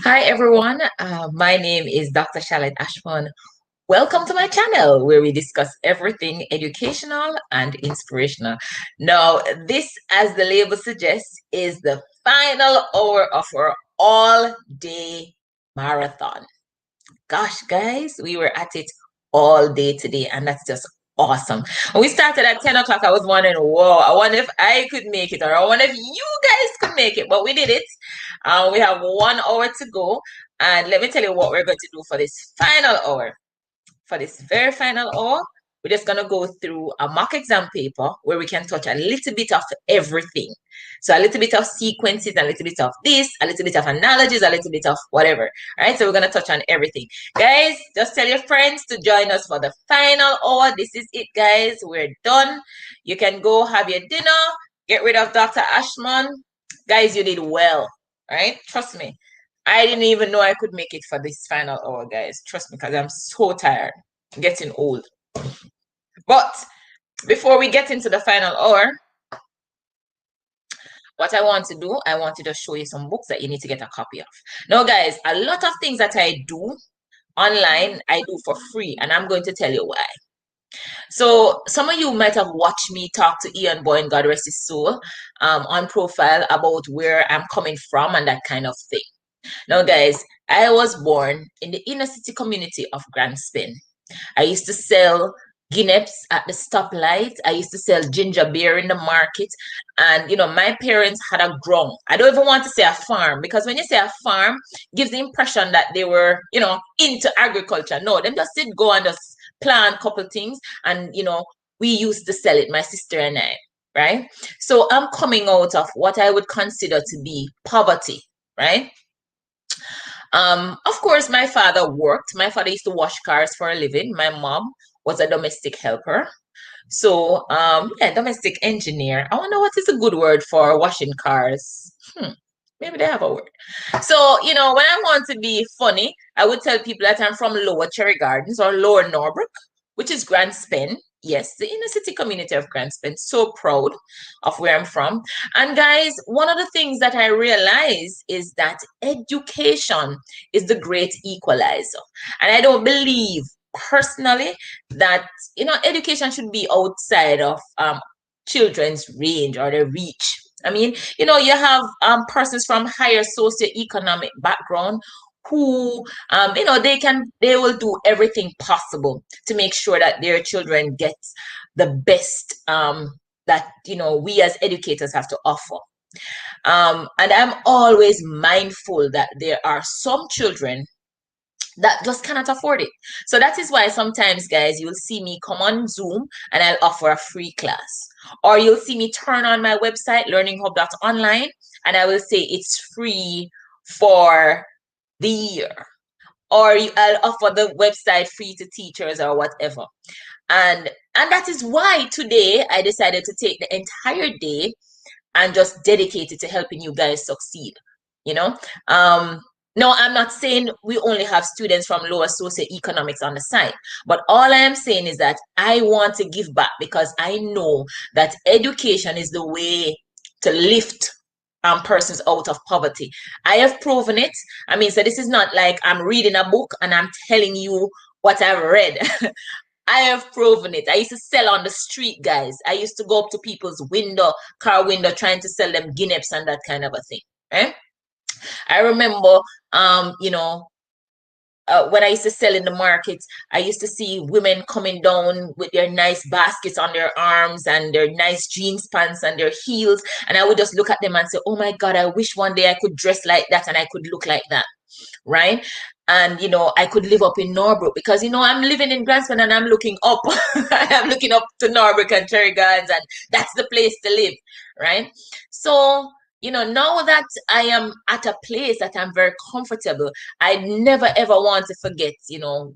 Hi everyone, my name is Dr. Charlotte Ashman. Welcome to my channel where we discuss everything educational and inspirational. Now, this, as the label suggests, is the final hour of our all-day marathon. Gosh, guys, we were at it all day today, and that's just awesome. When we started at 10 o'clock, I was wondering, whoa, I wonder if I could make it, or I wonder if you guys could make it, but we did it. We have 1 hour to go, and let me tell you what we're going to do for this final hour. For this very final hour, we're just going to go through a mock exam paper where we can touch a little bit of everything. So a little bit of sequences, a little bit of this, a little bit of analogies, a little bit of whatever. All right, so we're going to touch on everything. Guys, just tell your friends to join us for the final hour. This is it, guys. We're done. You can go have your dinner, get rid of Dr. Ashman. Guys, you did well, right? Trust me. I didn't even know I could make it for this final hour, guys. Trust me, because I'm so tired. I'm getting old. But before we get into the final hour, what I want to do, I want to just show you some books that you need to get a copy of. Now, guys, a lot of things that I do online, I do for free, and I'm going to tell you why. So some of you might have watched me talk to Ian Boyne, God rest his soul, on profile about where I'm coming from and that kind of thing. Now, guys, I was born in the inner city community of Grand Spin. I used to sell guineps at the stoplight. I used to sell ginger beer in the market. And, my parents had a ground. I don't even want to say a farm because when you say a farm, it gives the impression that they were, into agriculture. No, them just did go and just plant a couple things. And, we used to sell it, my sister and I, right? So I'm coming out of what I would consider to be poverty, right? Of course, my father worked. My father used to wash cars for a living. My mom was a domestic helper. So, yeah, domestic engineer. I wonder what is a good word for washing cars. Maybe they have a word. So, when I want to be funny, I would tell people that I'm from Lower Cherry Gardens or Lower Norbrook, which is Grand Spin. Yes, the inner city community of Grand Spin. So proud of where I'm from. And guys, one of the things that I realize is that education is the great equalizer. And I don't believe personally that, education should be outside of children's range or their reach. I mean, you have persons from higher socioeconomic background who, they will do everything possible to make sure that their children get the best that, we as educators have to offer. And I'm always mindful that there are some children that just cannot afford it. So that is why sometimes, guys, you'll see me come on Zoom and I'll offer a free class. Or you'll see me turn on my website, learninghub.online, and I will say it's free for the year. Or I'll offer the website free to teachers or whatever. And that is why today I decided to take the entire day and just dedicate it to helping you guys succeed. No, I'm not saying we only have students from lower socioeconomics on the side, but all I am saying is that I want to give back because I know that education is the way to lift persons out of poverty. I have proven it. I mean, so this is not like I'm reading a book and I'm telling you what I've read. I have proven it. I used to sell on the street, guys. I used to go up to people's car window, trying to sell them guineps and that kind of a thing. Right? I remember, when I used to sell in the markets, I used to see women coming down with their nice baskets on their arms and their nice jeans pants and their heels. And I would just look at them and say, oh my God, I wish one day I could dress like that and I could look like that. Right? And, I could live up in Norbrook because, I'm living in Granspin and I'm looking up. I'm looking up to Norbrook and Cherry Gardens, and that's the place to live. Right? So, now that I am at a place that I'm very comfortable, I never ever want to forget,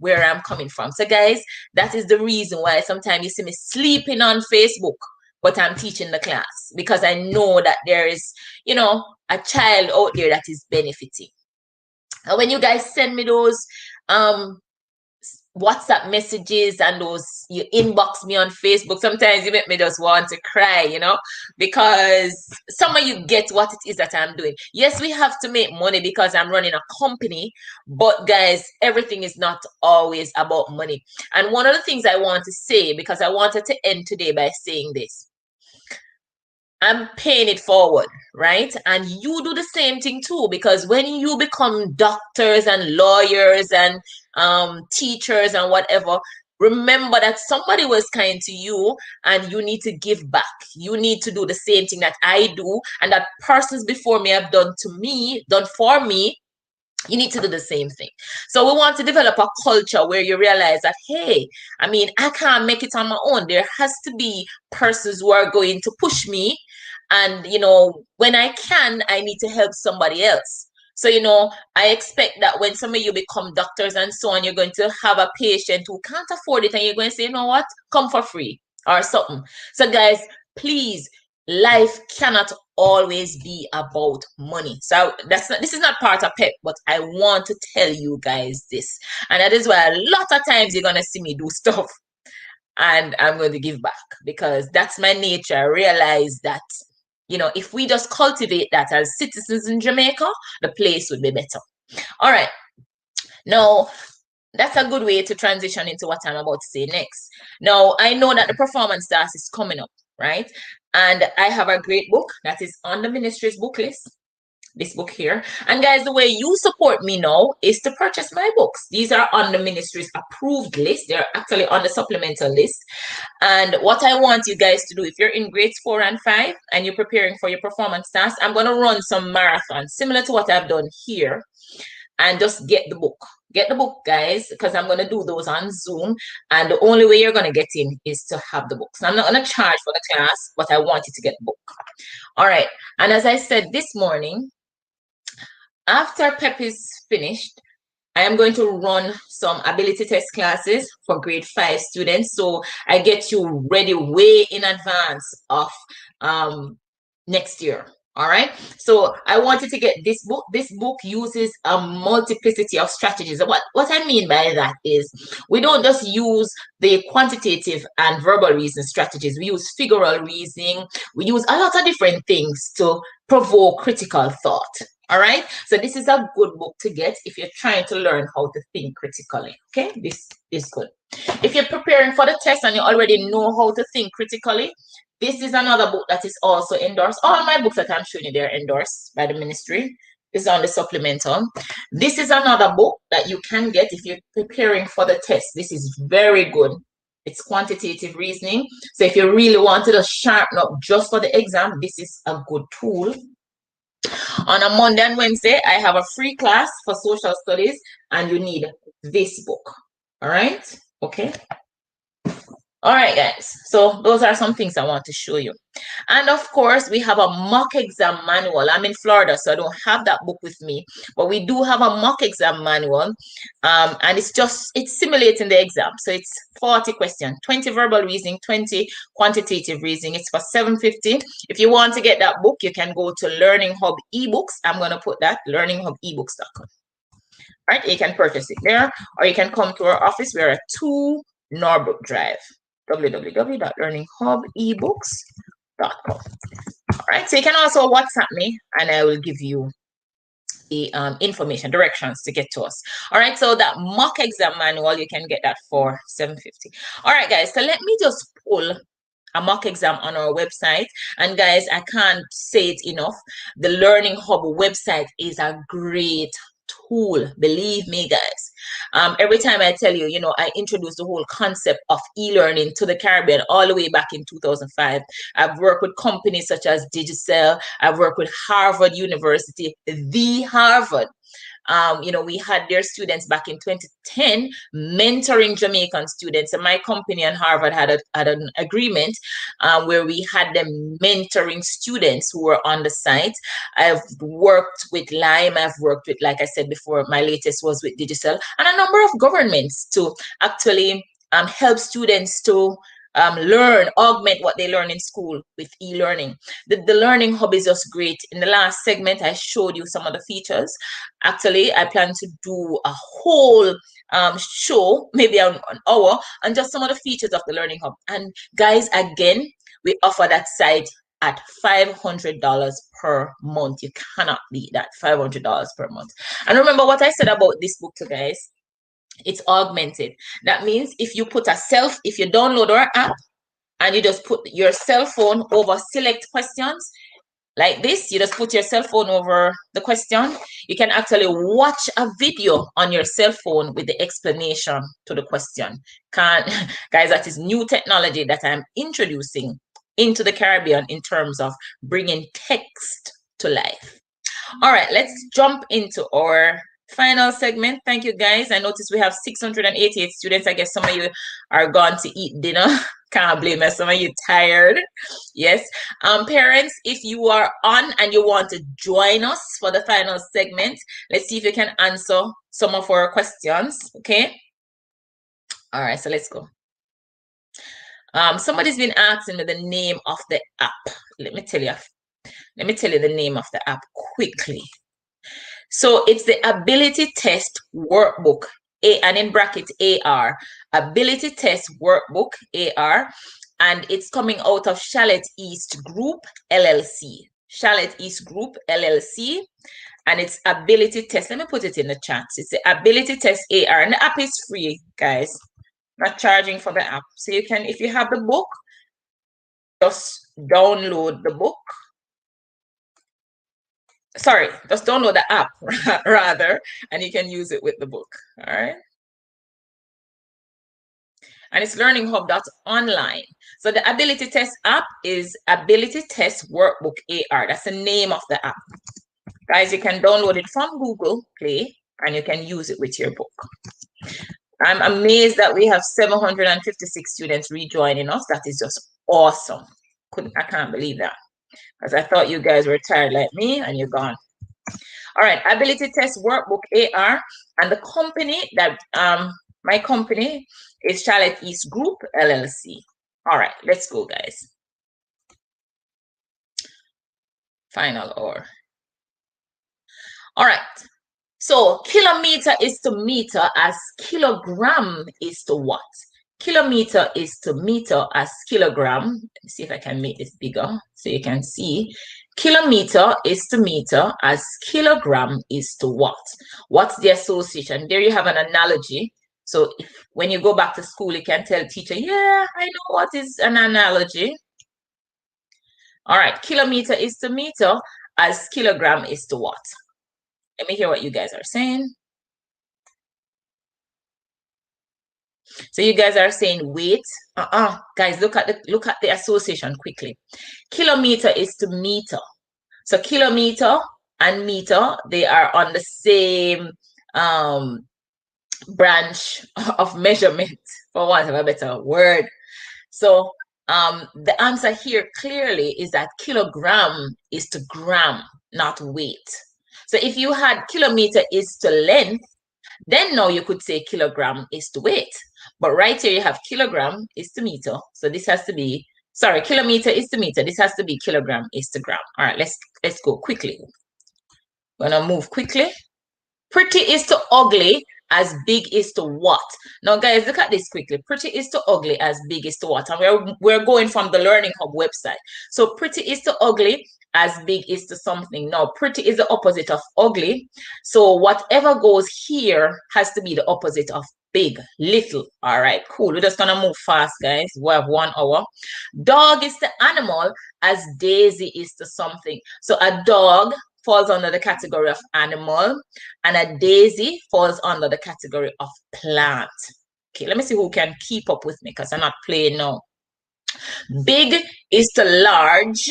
where I'm coming from. So guys, that is the reason why sometimes you see me sleeping on Facebook, but I'm teaching the class because I know that there is, a child out there that is benefiting. And when you guys send me those WhatsApp messages and those you inbox me on Facebook. Sometimes you make me just want to cry, because some of you get what it is that I'm doing. Yes, we have to make money because I'm running a company, but guys, everything is not always about money. And one of the things I want to say, because I wanted to end today by saying this, I'm paying it forward, right? And you do the same thing too, because when you become doctors and lawyers and teachers and whatever, remember that somebody was kind to you and you need to give back. You need to do the same thing that I do and that persons before me have done to me, done for me. You need to do the same thing. So we want to develop a culture where you realize that, hey, I mean, I can't make it on my own. There has to be persons who are going to push me. And, when I can, I need to help somebody else. So, I expect that when some of you become doctors and so on, you're going to have a patient who can't afford it and you're going to say, you know what, come for free or something. So, guys, please, life cannot always be about money. So this is not part of PEP, but I want to tell you guys this. And that is why a lot of times you're gonna see me do stuff and I'm going to give back because that's my nature. I realize that, if we just cultivate that as citizens in Jamaica, the place would be better. All right. Now, that's a good way to transition into what I'm about to say next. Now, I know that the performance task is coming up, right? And I have a great book that is on the ministry's book list. This book here. And guys, the way you support me now is to purchase my books. These are on the ministry's approved list. They're actually on the supplemental list. And what I want you guys to do, if you're in grades 4 and 5 and you're preparing for your performance task, I'm going to run some marathons similar to what I've done here and just get the book. Get the book, guys, because I'm going to do those on Zoom. And the only way you're going to get in is to have the books. I'm not going to charge for the class, but I want you to get the book. All right. And as I said this morning, after PEP is finished, I am going to run some ability test classes for grade 5 students. So I get you ready way in advance of next year. All right. So I wanted to get this book. This book uses a multiplicity of strategies. What I mean by that is we don't just use the quantitative and verbal reasoning strategies. We use figural reasoning. We use a lot of different things to provoke critical thought. All right. So this is a good book to get if you're trying to learn how to think critically. Okay. This is good. If you're preparing for the test and you already know how to think critically, this is another book that is also endorsed. All my books that I'm showing you, they're endorsed by the ministry. This is on the supplemental. This is another book that you can get if you're preparing for the test. This is very good. It's quantitative reasoning. So if you really want to just sharpen up just for the exam, this is a good tool. On a Monday and Wednesday, I have a free class for social studies, and you need this book. All right? Okay. All right, guys. So those are some things I want to show you. And of course, we have a mock exam manual. I'm in Florida, so I don't have that book with me. But we do have a mock exam manual. And it's simulating the exam. So it's 40 questions, 20 verbal reasoning, 20 quantitative reasoning. It's for $7.50. If you want to get that book, you can go to Learning Hub eBooks. I'm going to put that, learninghubebooks.com. Right? You can purchase it there, or you can come to our office. We're at 2 Norbrook Drive. www.learninghubebooks.com. All right, so you can also WhatsApp me and I will give you the information, directions to get to us. All right, so that mock exam manual, you can get that for $7.50. All right, guys, so let me just pull a mock exam on our website. And guys, I can't say it enough. The Learning Hub website is a great tool, believe me, guys. Every time I tell you, I introduced the whole concept of e-learning to the Caribbean all the way back in 2005. I've worked with companies such as Digicel. I've worked with Harvard University, the Harvard. We had their students back in 2010 mentoring Jamaican students. And my company and Harvard had an agreement where we had them mentoring students who were on the site. I've worked with Lime. I've worked with, like I said before, my latest was with Digicel and a number of governments to actually help students to augment what they learn in school with e-learning. The Learning Hub is just great. In the last segment, I showed you some of the features. Actually, I plan to do a whole show, maybe an hour, on just some of the features of the Learning Hub. And guys, again, we offer that site at $500 per month. You cannot beat that, $500 per month. And remember what I said about this book to guys, it's augmented. That means if you download our app and you just put your cell phone over select questions like this, you just put your cell phone over the question, you can actually watch a video on your cell phone with the explanation to the question. Guys, that is new technology that I'm introducing into the Caribbean in terms of bringing text to life. All right, let's jump into our final segment. Thank you, guys. I noticed we have 688 students. I guess some of you are gone to eat dinner. Can't blame us. Some of you tired. Yes. Parents, if you are on and you want to join us for the final segment, let's see if you can answer some of our questions. Okay. All right, so let's go. Somebody's been asking me the name of the app. Let me tell you the name of the app quickly. So it's the Ability Test Workbook, and in bracket AR, Ability Test Workbook AR, and it's coming out of Charlotte East Group LLC. Charlotte East Group LLC, and it's Ability Test. Let me put it in the chat. It's the Ability Test AR, and the app is free, guys. Not charging for the app. So you can, if you have the book, just download the book. Sorry, just download the app rather, and you can use it with the book. All right. And it's learninghub.online. So the Ability Test app is Ability Test Workbook AR. That's the name of the app. Guys, you can download it from Google Play and you can use it with your book. I'm amazed that we have 756 students rejoining us. That is just awesome. I can't believe that. Because I thought you guys were tired like me and you're gone. All right, Ability Test Workbook AR, and the company that my company is Charlotte East Group LLC. All right, let's go, guys. Final hour. All right. So kilometer is to meter as kilogram is to what? Kilometer is to meter as kilogram. Let me see if I can make this bigger so you can see. Kilometer is to meter as kilogram is to what? What's the association? There you have an analogy. So when you go back to school, you can tell teacher, yeah, I know what is an analogy. All right, kilometer is to meter as kilogram is to what? Let me hear what you guys are saying. So you guys are saying weight. Guys, look at the association quickly. Kilometer is to meter. So kilometer and meter, they are on the same branch of measurement, for want of a better word. So the answer here clearly is that kilogram is to gram, not weight. So if you had kilometer is to length, then now you could say kilogram is to weight. But right here you have kilogram is to meter. So this has to be, sorry, kilometer is to meter. This has to be kilogram is to gram. All right, let's go quickly. Gonna move quickly. Pretty is to ugly as big is to what? Now, guys, look at this quickly. Pretty is to ugly as big is to what? And we're going from the Learning Hub website. So pretty is to ugly as big is to something. Now, pretty is the opposite of ugly. So whatever goes here has to be the opposite of big, little. All right, cool. We're just gonna move fast, guys. We have 1 hour. Dog is the animal as daisy is to something. So a dog falls under the category of animal, and a daisy falls under the category of plant. Okay, let me see who can keep up with me because I'm not playing now. Big is to large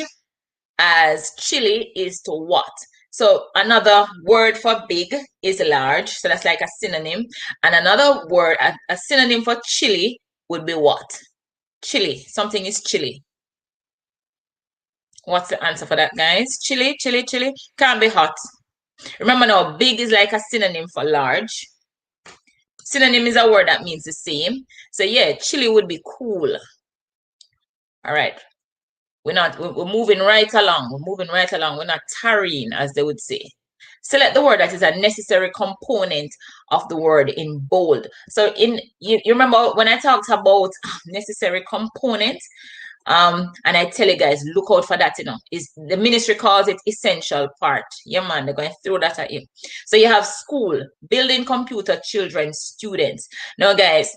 as chili is to what? So another word for big is large. So that's like a synonym. And another word, a synonym for chili would be what? Chili. Something is chili. What's the answer for that, guys? Chili, chili, chili. Can't be hot. Remember now, big is like a synonym for large. Synonym is a word that means the same. So yeah, chili would be cool. All right. We're moving right along. We're moving right along. We're not tarrying, as they would say. Select the word that is a necessary component of the word in bold. So you remember when I talked about necessary component, and I tell you guys, look out for that, Is the ministry calls it essential part. Yeah, man, they're going to throw that at you. So you have school, building, computer, children, students. Now, guys,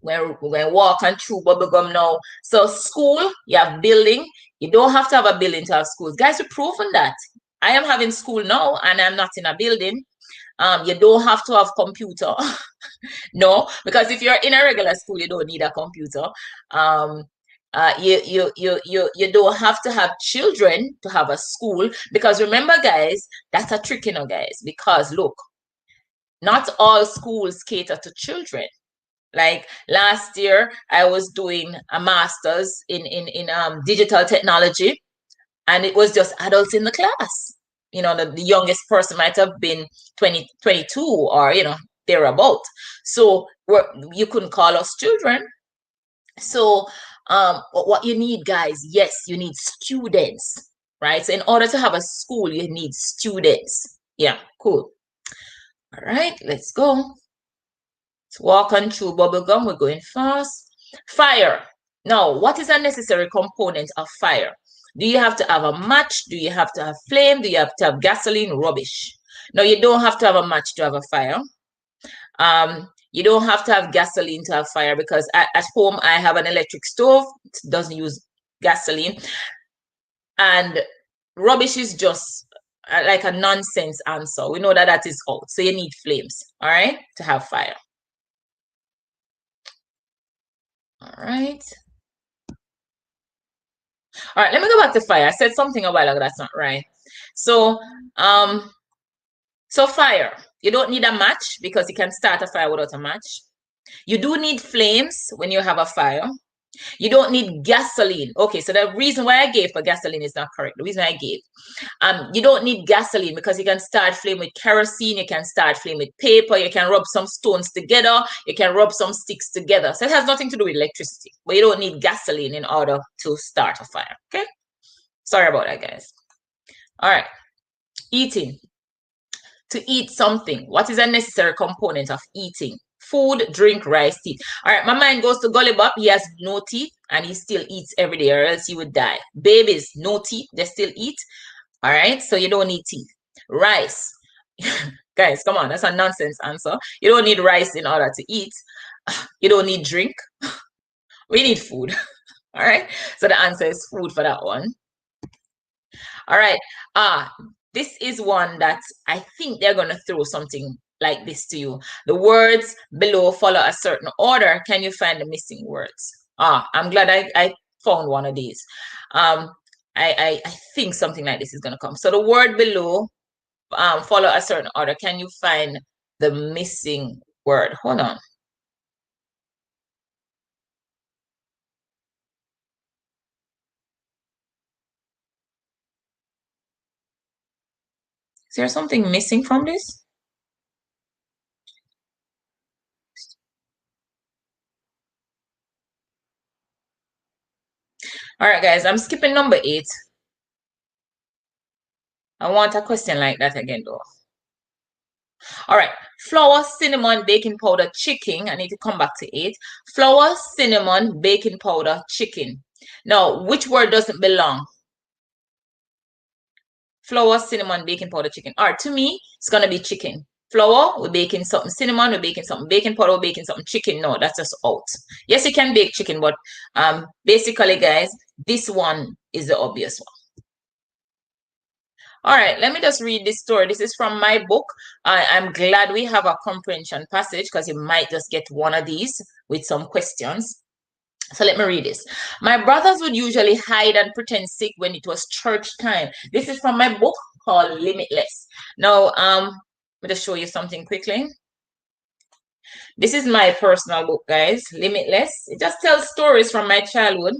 we're walking through bubblegum now. So school, you have building. You don't have to have a building to have schools. Guys, we've proven that. I am having school now and I'm not in a building. You don't have to have computer. No, because if you're in a regular school, you don't need a computer. Um, you don't have to have children to have a school, because remember, guys, that's a trick, guys, because look, not all schools cater to children. Like last year, I was doing a master's in digital technology, and it was just adults in the class. The youngest person might have been 20, 22, or thereabout. So you couldn't call us children. So what you need, guys, yes, you need students, right? So in order to have a school, you need students. Yeah, cool. All right, let's go. Let's walk on through bubblegum. We're going fast. Fire. Now, what is a necessary component of fire? Do you have to have a match? Do you have to have flame? Do you have to have gasoline? Rubbish. No, you don't have to have a match to have a fire. You don't have to have gasoline to have fire, because at home I have an electric stove. It doesn't use gasoline. And rubbish is just like a nonsense answer. We know that is out. So you need flames, all right, to have fire. All right. All right, let me go back to fire. I said something a while ago that's not right. So, fire, you don't need a match because you can start a fire without a match. You do need flames when you have a fire. You don't need gasoline. Okay, so the reason why I gave for gasoline is not correct. The reason I gave, you don't need gasoline because you can start flame with kerosene, you can start flame with paper, you can rub some stones together, you can rub some sticks together. So it has nothing to do with electricity, but you don't need gasoline in order to start a fire, okay? Sorry about that, guys. All right, eating. To eat something, what is a necessary component of eating? Food, drink, rice, teeth. All right, my mind goes to Gully Bob. He has no teeth and he still eats every day, or else he would die. Babies, no teeth, they still eat. All right, so you don't need teeth. Rice. Guys, come on, that's a nonsense answer. You don't need rice in order to eat. You don't need drink. We need food. All right, so the answer is food for that one. All right, this is one that I think they're going to throw something like this to you. The words below follow a certain order. Can you find the missing words? I'm glad I found one of these. I think something like this is going to come. So the word below follow a certain order. Can you find the missing word? Hold on. Is there something missing from this? All right, guys, I'm skipping number 8. I want a question like that again, though. All right, flour, cinnamon, baking powder, chicken. I need to come back to 8. Flour, cinnamon, baking powder, chicken. Now, which word doesn't belong? Flour, cinnamon, baking powder, chicken. All right, to me, it's going to be chicken. Flour, we're baking something. Cinnamon, we're baking something. Baking powder, we're baking something. Chicken, no, that's just out. Yes, you can bake chicken, but basically, guys, this one is the obvious one. All right, let me just read this story. This is from my book. I'm glad we have a comprehension passage, because you might just get one of these with some questions. So let me read this. My brothers would usually hide and pretend sick when it was church time. This is from my book called Limitless. Now, let me just show you something quickly. This is my personal book, guys, Limitless. It just tells stories from my childhood.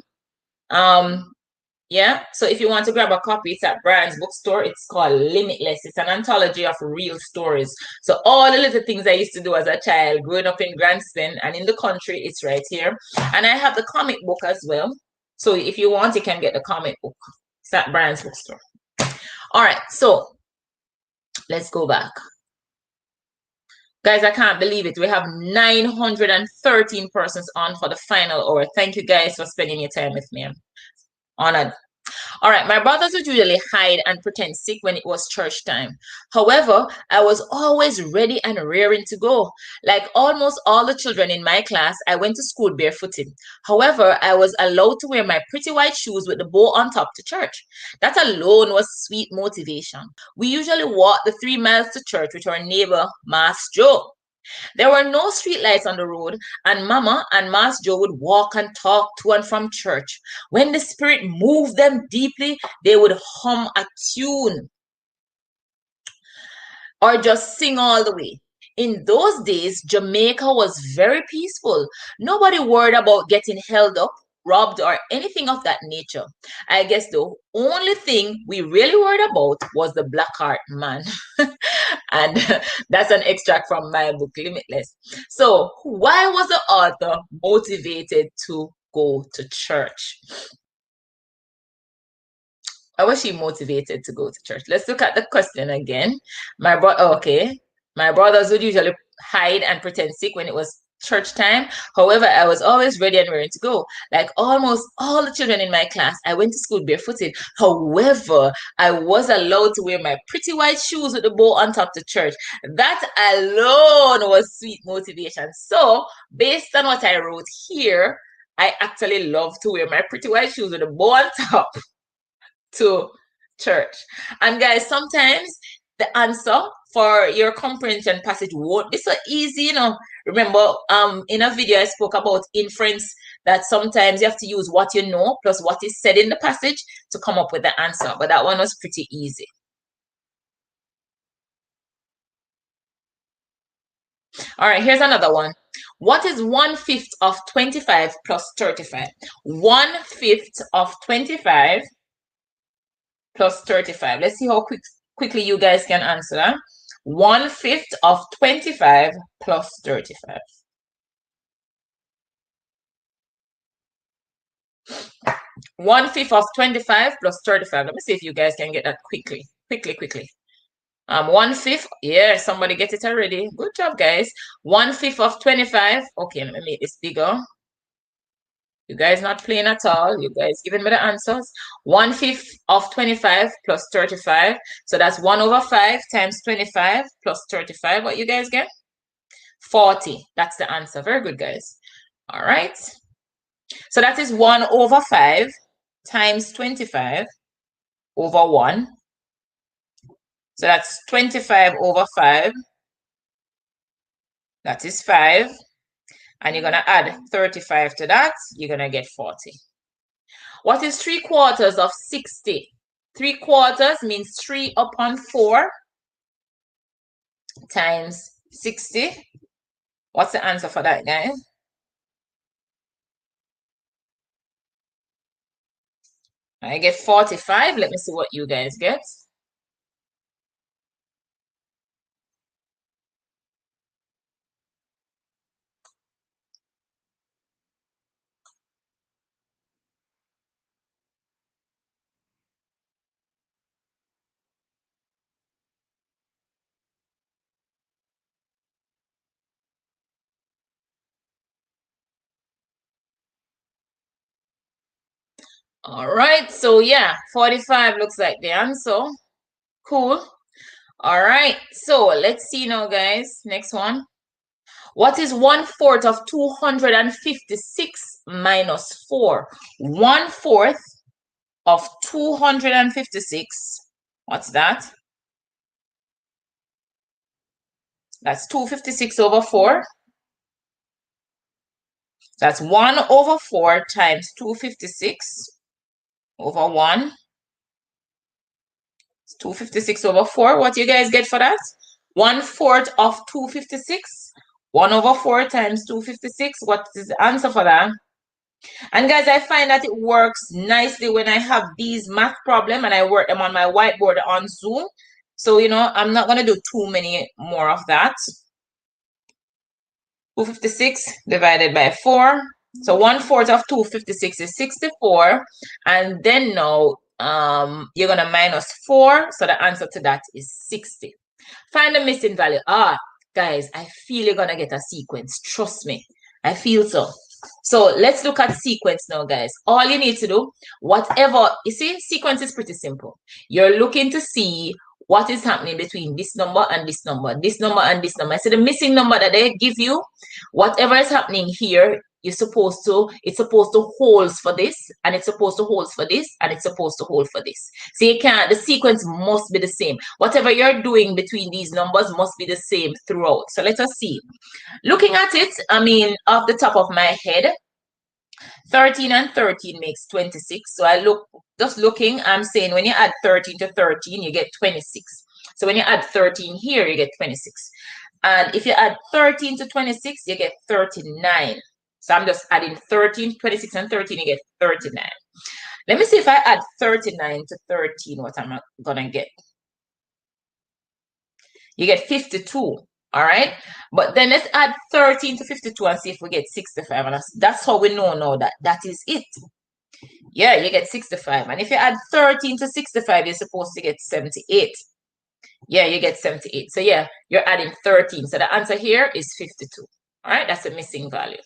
Yeah, so if you want to grab a copy, it's at Brian's bookstore. It's called Limitless. It's an anthology of real stories. So all the little things I used to do as a child, growing up in Granston and in the country, it's right here. And I have the comic book as well. So if you want, you can get the comic book. It's at Brian's bookstore. All right, so let's go back. Guys, I can't believe it. We have 913 persons on for the final hour. Thank you guys for spending your time with me. I'm honored. All right, my brothers would usually hide and pretend sick when it was church time. However, I was always ready and raring to go. Like almost all the children in my class, I went to school barefooted. However, I was allowed to wear my pretty white shoes with the bow on top to church. That alone was sweet motivation. We usually walked the 3 miles to church with our neighbor, Mass Joe. There were no streetlights on the road, and Mama and Mass Joe would walk and talk to and from church. When the Spirit moved them deeply, they would hum a tune or just sing all the way. In those days, Jamaica was very peaceful. Nobody worried about getting held up, robbed, or anything of that nature. I guess the only thing we really worried about was the black heart man. And that's an extract from my book, Limitless. So, why was the author motivated to go to church? Why was she motivated to go to church? Let's look at the question again. My brothers would usually hide and pretend sick when it was church time. However, I was always ready and ready to go. Like almost all the children in my class, I went to school barefooted. However, I was allowed to wear my pretty white shoes with the bow on top to church. That alone was sweet motivation. So, based on what I wrote here, I actually love to wear my pretty white shoes with the bow on top to church. And guys, sometimes the answer for your comprehension passage won't be so easy, you know. Remember, in a video I spoke about inference, that sometimes you have to use what you know plus what is said in the passage to come up with the answer. But that one was pretty easy. All right, here's another one. What is 1/5 of 25 plus 35? 1/5 of 25 plus 35. Let's see how quickly you guys can answer that. 1/5 of 25 plus 35. 1/5 of 25 plus 35. Let me see if you guys can get that quickly. Quickly. 1/5. Yeah, somebody get it already. Good job, guys. 1/5 of 25. Okay, let me make this bigger. You guys not playing at all. You guys giving me the answers. 1/5 of 25 plus 35. So that's 1/5 times 25 plus 35. What you guys get? 40. That's the answer. Very good, guys. All right. So that is 1/5 times 25 over 1. So that's 25/5. That is 5. And you're going to add 35 to that. You're going to get 40. What is 3/4 of 60? 3/4 means 3 upon 4 times 60. What's the answer for that, guys? I get 45. Let me see what you guys get. All right, so yeah, 45 looks like the answer. Cool. All right, so let's see now, guys. Next one. What is 1/4 of 256 minus 4? 1/4 of 256. What's that? That's 256 over 4. That's 1/4 times 256 over 1. 256 over 4. What do you guys get for that? 1/4 of 256. 1/4 times 256. What is the answer for that? And guys, I find that it works nicely when I have these math problems and I work them on my whiteboard on Zoom. So, you know, I'm not going to do too many more of that. 256 divided by 4. So 1/4 of 256 is 64. And then now you're gonna minus 4. So the answer to that is 60. Find the missing value. Guys, I feel you're gonna get a sequence. Trust me. I feel so. So let's look at sequence now, guys. All you need to do, whatever, you see, sequence is pretty simple. You're looking to see what is happening between this number and this number, this number and this number. So the missing number that they give you, whatever is happening here, it's supposed to hold for this, and it's supposed to hold for this, and it's supposed to hold for this. So you can't, the sequence must be the same. Whatever you're doing between these numbers must be the same throughout. So let us see. Looking at it, I mean, off the top of my head, 13 and 13 makes 26. So just looking, I'm saying when you add 13 to 13, you get 26. So when you add 13 here, you get 26. And if you add 13 to 26, you get 39. So I'm just adding 13, 26, and 13, you get 39. Let me see if I add 39 to 13, what I'm going to get. You get 52, all right? But then let's add 13 to 52 and see if we get 65. And that's how we know now that is it. Yeah, you get 65. And if you add 13 to 65, you're supposed to get 78. Yeah, you get 78. So yeah, you're adding 13. So the answer here is 52. All right, that's a missing value.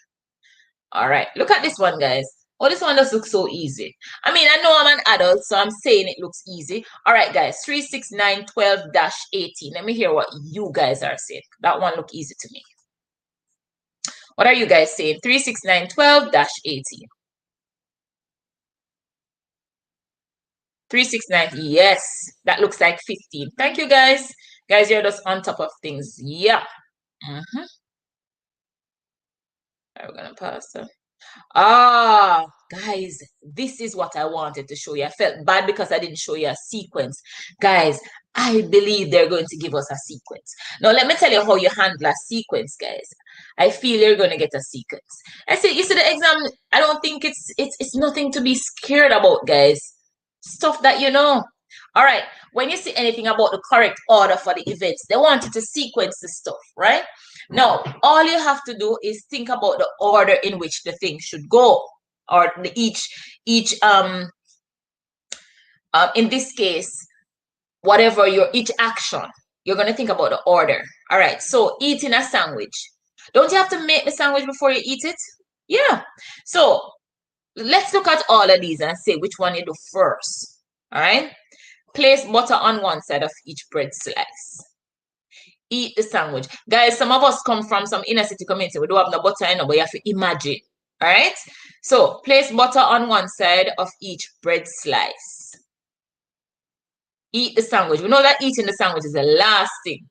All right, look at this one, guys. Oh, this one does look so easy. I mean, I know I'm an adult, so I'm saying it looks easy. All right, guys, 3, 6, 9, 12-18. Let me hear what you guys are saying. That one look easy to me. What are you guys saying? 3, 6, 9, 12-18. 3, 6, 9. Yes, that looks like 15. Thank you, guys. Guys, you're just on top of things. Yeah. Mm-hmm. We're gonna pass that. Guys, this is what I wanted to show you. I felt bad because I didn't show you a sequence. Guys, I believe they're going to give us a sequence. Now, let me tell you how you handle a sequence, guys. I feel you're going to get a sequence. I see, you see the exam, I don't think it's nothing to be scared about, guys. Stuff that you know. All right, when you see anything about the correct order for the events, they want you to sequence the stuff, right? Now, all you have to do is think about the order in which the thing should go, or each in this case, whatever each action, you're gonna think about the order. All right. So eating a sandwich, don't you have to make the sandwich before you eat it? Yeah. So let's look at all of these and say which one you do first. All right. Place butter on one side of each bread slice. Eat the sandwich. Guys, some of us come from some inner city community. We don't have no butter, but you have to imagine. All right? So, place butter on one side of each bread slice. Eat the sandwich. We know that eating the sandwich is the last thing.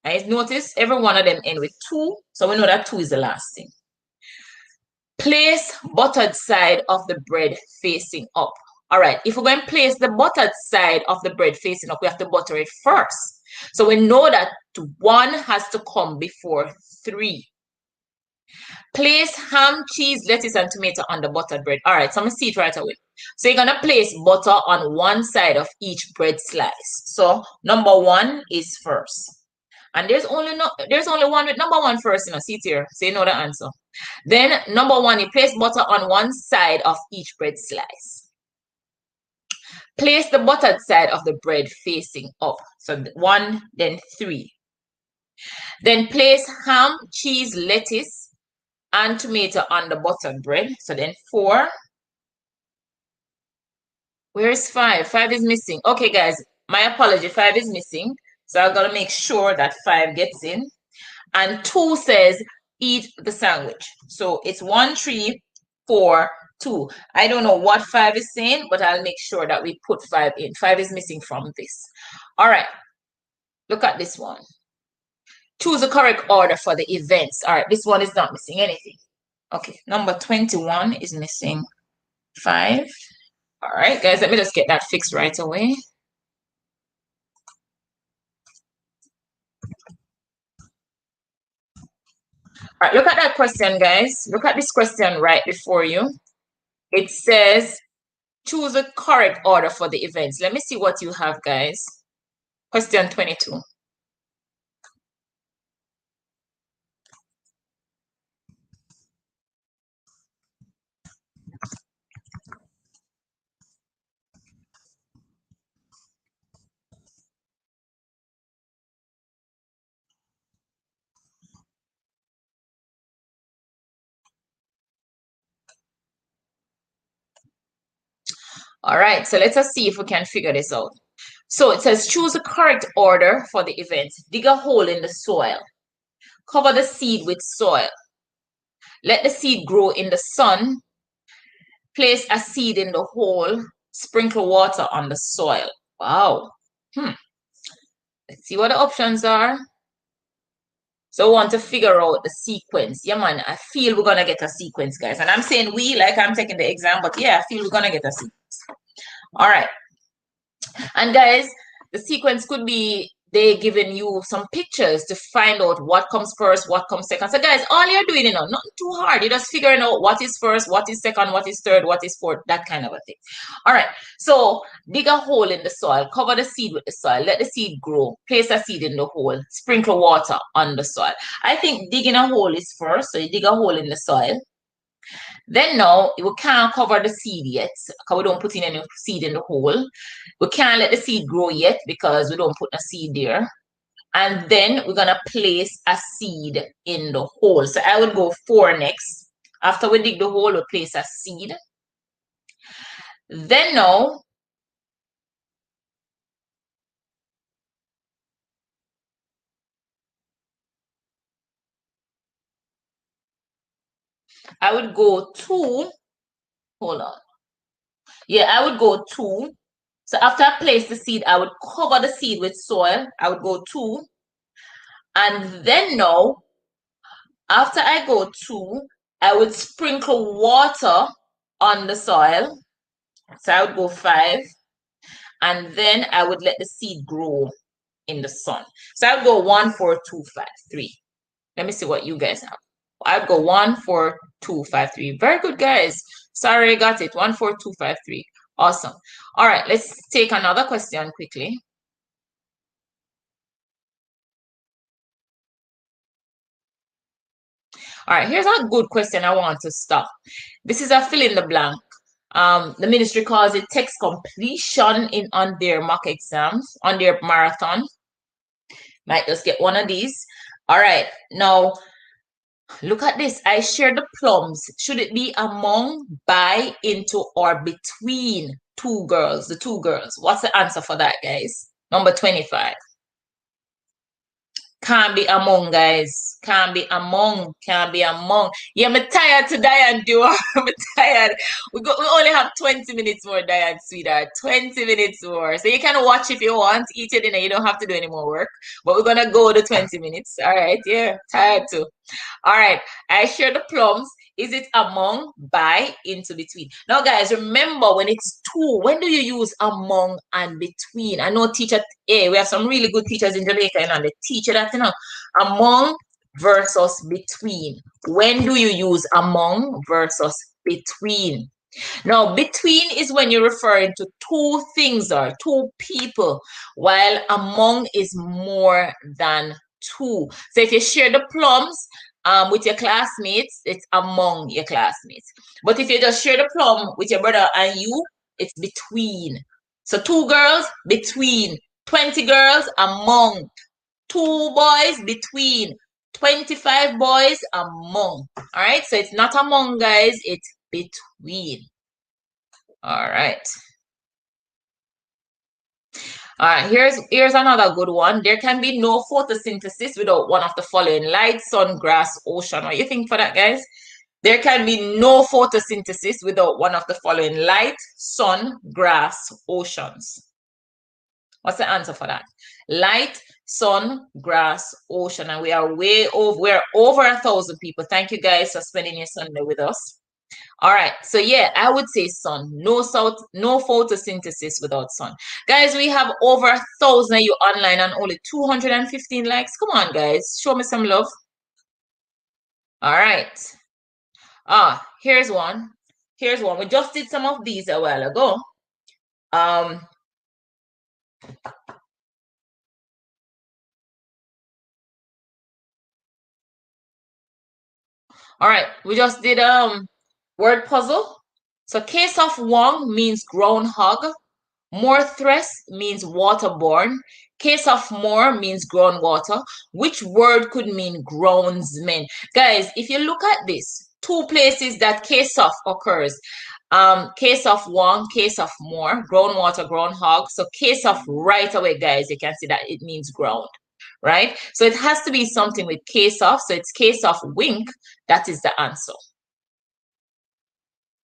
Right? Notice every one of them end with 2. So, we know that 2 is the last thing. Place buttered side of the bread facing up. All right, if we're going to place the buttered side of the bread facing up, we have to butter it first. So we know that 1 has to come before 3. Place ham, cheese, lettuce, and tomato on the buttered bread. All right, so I'm going to see it right away. So you're going to place butter on one side of each bread slice. So number 1 is first. And there's only one with number 1 first, you know, see it here. So you know the answer. Then number 1, you place butter on one side of each bread slice. Place the buttered side of the bread facing up. So 1, then 3. Then place ham, cheese, lettuce, and tomato on the buttered bread. So then 4. Where's 5? 5 is missing. Okay, guys, my apology. 5 is missing. So I've got to make sure that 5 gets in. And 2 says eat the sandwich. So it's 1, 3, 4, 2. I don't know what 5 is saying, but I'll make sure that we put 5 in. 5 is missing from this. All right. Look at this one. Choose the correct order for the events. All right. This one is not missing anything. Okay. Number 21 is missing 5. All right, guys. Let me just get that fixed right away. All right, look at that question, guys. Look at this question right before you. It says, choose the correct order for the events. Let me see what you have, guys. Question 22. All right, so let us see if we can figure this out. So it says choose the correct order for the event. Dig a hole in the soil. Cover the seed with soil. Let the seed grow in the sun. Place a seed in the hole. Sprinkle water on the soil. Wow. Let's see what the options are. So we want to figure out the sequence. Yeah, man, I feel we're going to get a sequence, guys. And I'm saying we, like I'm taking the exam, but yeah, I feel we're going to get a sequence. All right. And guys, the sequence could be they giving you some pictures to find out what comes first, what comes second. So guys, all you're doing, nothing too hard. You're just figuring out what is first, what is second, what is third, what is fourth, that kind of a thing. All right. So dig a hole in the soil, cover the seed with the soil, let the seed grow, place a seed in the hole, sprinkle water on the soil. I think digging a hole is first. So you dig a hole in the soil. Then now we can't cover the seed yet because we don't put in any seed in the hole. We can't let the seed grow yet because we don't put a seed there. And then we're gonna place a seed in the hole. So I would go 4 next. After we dig the hole, we place a seed. Then now I would go 2. Hold on. Yeah, I would go 2. So after I place the seed, I would cover the seed with soil. I would go 2. And then now, after I go 2, I would sprinkle water on the soil. So I would go 5. And then I would let the seed grow in the sun. So I would go 1, 4, 2, 5, 3. Let me see what you guys have. I'd go 1, 4, 2, 5, 3. Very good, guys. Sorry, I got it. 1, 4, 2, 5, 3. Awesome. All right, let's take another question quickly. All right, here's a good question I want to stop. This is a fill in the blank. The ministry calls it text completion on their mock exams, on their marathon. Might just get one of these. All right, now look at this. I share the plums. Should it be among, by, into, or between two girls? The two girls. What's the answer for that, guys? Number 25. Can't be among, guys. Can't be among. Can't be among. Yeah, I'm tired to Diane do. I'm tired. We only have 20 minutes more, Diane, sweetheart. 20 minutes more. So you can watch if you want. Eat your dinner. You don't have to do any more work. But we're gonna go the 20 minutes. All right. Yeah. Tired too. All right. I share the plums. Is it among, by, into, between? Now, guys, remember when it's two, when do you use among and between? I know teacher, we have some really good teachers in Jamaica, and they teach you that, among versus between. When do you use among versus between? Now, between is when you're referring to two things or two people, while among is more than two. So if you share the plums with your classmates, it's among your classmates. But if you just share the plum with your brother and you, it's between. So 2 girls, between. 20 girls, among. 2 boys, between. 25 boys, among. All right, so it's not among, guys, it's between. All right. All right, here's another good one. There can be no photosynthesis without one of the following: light, sun, grass, ocean. What do you think for that, guys? There can be no photosynthesis without one of the following: light, sun, grass, oceans. What's the answer for that? Light, sun, grass, ocean. And we are we're over 1,000 people. Thank you guys for spending your Sunday with us. All right, so yeah, I would say sun. No photosynthesis without sun. Guys, we have over 1,000 of you online and only 215 likes. Come on, guys, show me some love. All right. Here's one. Here's one. We just did some of these a while ago. All right, we just did word puzzle. So case of Wong means groundhog. Morthress means waterborne. Case of more means groundwater. Which word could mean groundsman? Guys, if you look at this, 2 places that case of occurs. Case of one, case of more, groundwater, groundhog. So case of right away, guys, you can see that it means ground, right? So it has to be something with case of. So it's case of wink. That is the answer.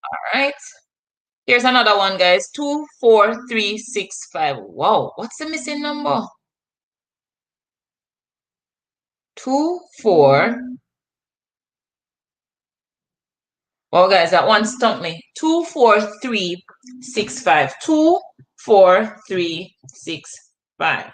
All right. Here's another one, guys. 24365. Wow, what's the missing number? 24. Well, guys, that one stumped me. 24365. 24365.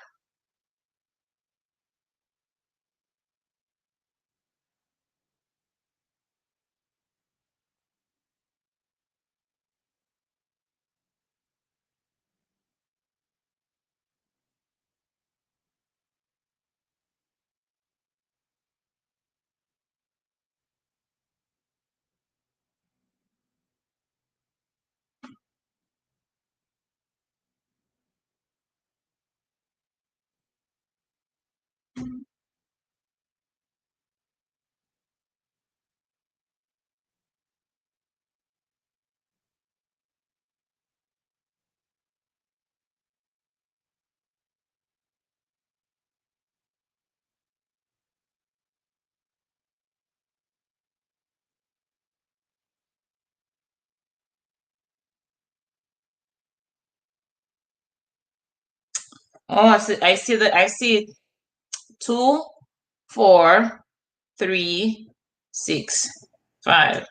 Oh, I see that. I see 24365.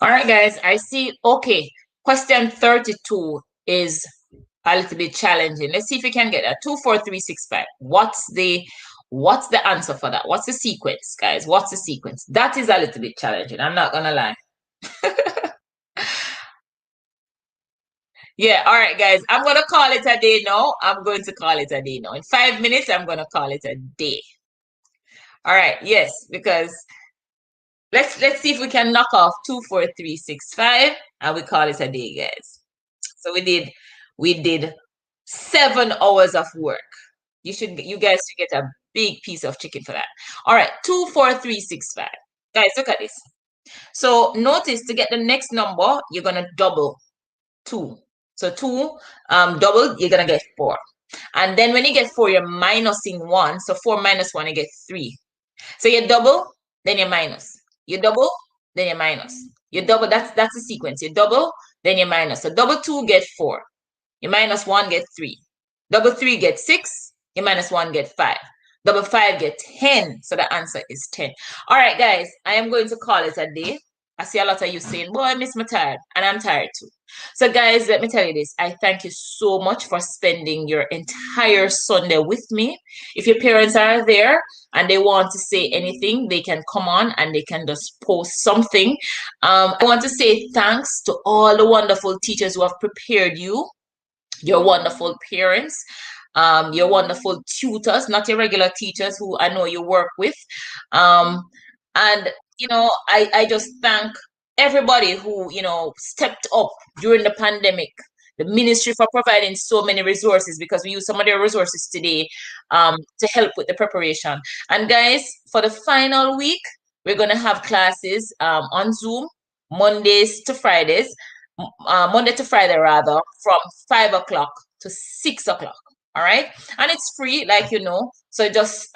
All right, guys, I see. Okay, question 32 is a little bit challenging. Let's see if we can get that. 24365. What's the answer for that? What's the sequence, guys? What's the sequence? That is a little bit challenging. I'm not gonna lie. Yeah, all right, guys. I'm gonna call it a day now. I'm going to call it a day now. In 5 minutes, I'm gonna call it a day. All right, yes, because let's see if we can knock off 24365 and we call it a day, guys. So we did 7 hours of work. You guys should get a big piece of chicken for that. All right, 24365. Guys, look at this. So notice to get the next number, you're gonna double two. So two double, you're gonna get 4. And then when you get 4, you're minusing 1. So 4 minus 1, you get 3. So you double, then you minus. You double, then you minus. You double, that's the sequence. You double, then you minus. So double 2 get 4. You minus 1 get 3. Double 3 get 6. You minus 1 get 5. Double 5 get 10. So the answer is 10. All right, guys, I am going to call it a day. I see a lot of you saying, boy, I miss my tired. And I'm tired too. So, guys, let me tell you this. I thank you so much for spending your entire Sunday with me. If your parents are there and they want to say anything, they can come on and they can just post something. I want to say thanks to all the wonderful teachers who have prepared you, your wonderful parents, your wonderful tutors, not your regular teachers who I know you work with. Um, and, I just thank everybody who, stepped up during the pandemic. The ministry for providing so many resources because we use some of their resources today to help with the preparation. And guys, for the final week, we're going to have classes on Zoom Mondays to Fridays. Monday to Friday rather, from 5 o'clock to 6 o'clock. All right, and it's free, like So just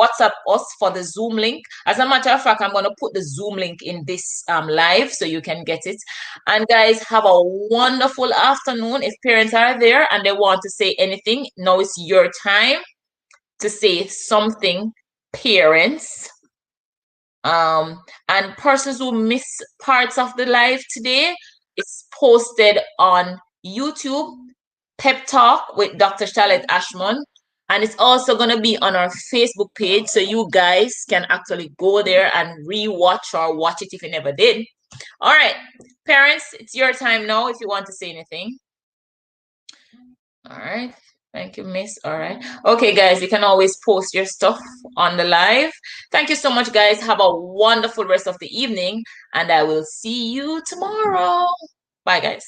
WhatsApp us for the Zoom link. As a matter of fact, I'm gonna put the Zoom link in this live so you can get it. And guys, have a wonderful afternoon. If parents are there and they want to say anything, now it's your time to say something, parents. And persons who miss parts of the live today, it's posted on YouTube, Pep Talk with Dr. Charlotte Ashman. And it's also going to be on our Facebook page. So you guys can actually go there and re-watch or watch it if you never did. All right, parents, it's your time now if you want to say anything. All right. Thank you, Miss. All right. Okay, guys, you can always post your stuff on the live. Thank you so much, guys. Have a wonderful rest of the evening, and I will see you tomorrow. Bye, guys.